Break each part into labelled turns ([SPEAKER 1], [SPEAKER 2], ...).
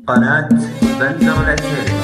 [SPEAKER 1] قناة بندر العسيري.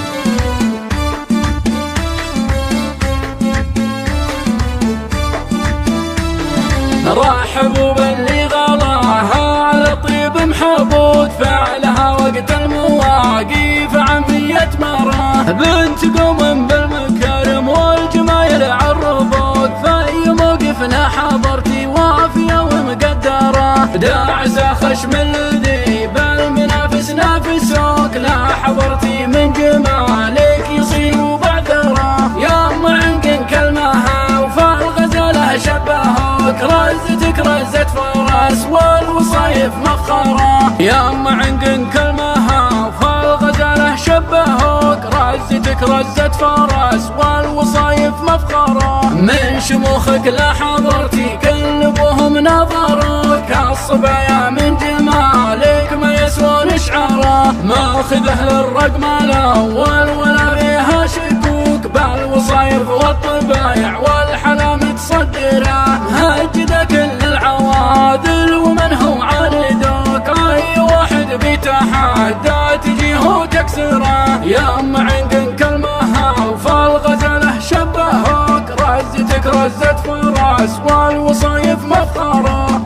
[SPEAKER 2] رحبوا باللي غلاها على طيب محبوط فعلها وقت المواقف عمية مراه، بنت قوم بالمكارم والجمايل عالربوط، في موقفنا حضرتي وافية ومقدرة، داعسة خشم الذي بالمنافس نافسوك، لا حضرتي من جمالك يصير بعذره، يا ام عنق كلمها وفالغزاله شبهوك، رزتك رزة فرس والوصايف مفخرة، يا ام عنق كلمها وفالغزاله شبهوك، رزتك رزة فرس والوصايف مفخرة، من شموخك لا حضرتي كلبهم نظروك، الصبايا من جمالك ما يسوون شعره، ماخذه للرقم الاول ولا فيها شكوك، بالوصايف والطبايع والحلا متصدره، هجده كل العوادل ومن هو عاندوك، اي واحد بيتحدى تجيه وتكسره، يا ام عنق كلمها وفالغزاله شبهوك، رزتك رزة فرس والوصايف مفخره.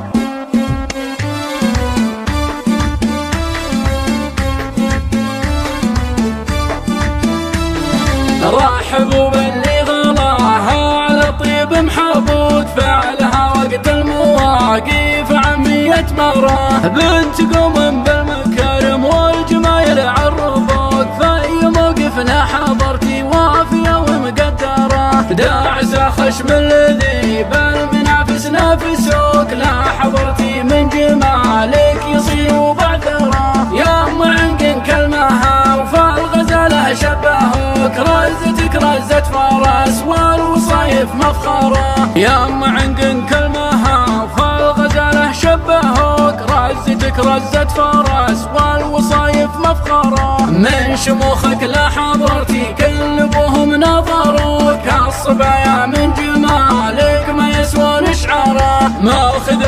[SPEAKER 2] رحبوا باللي غلاها على طيب محبوط فعلها وقت المواقف عمية مراه، بنت قوم بالمكارم والجمايل عالربوط، في موقفنا حضرتي وافية ومقدرة، داعسة خشم الذي بالمنافس نافسوك، لا حضرتي من جمالك يصير بعذره، يا ام عنق كلمها وفالغزاله شبهوك، رزتك رزة فرس والوصايف مفخرة، يا ام عنق كلمها وفالغزاله شبهوك، رزتك رزة فرس والوصايف مفخرة، من شموخك لا حضرتي كلبهم نظروك، الصبايا من جمالك ما يسوون شعره، ماخذ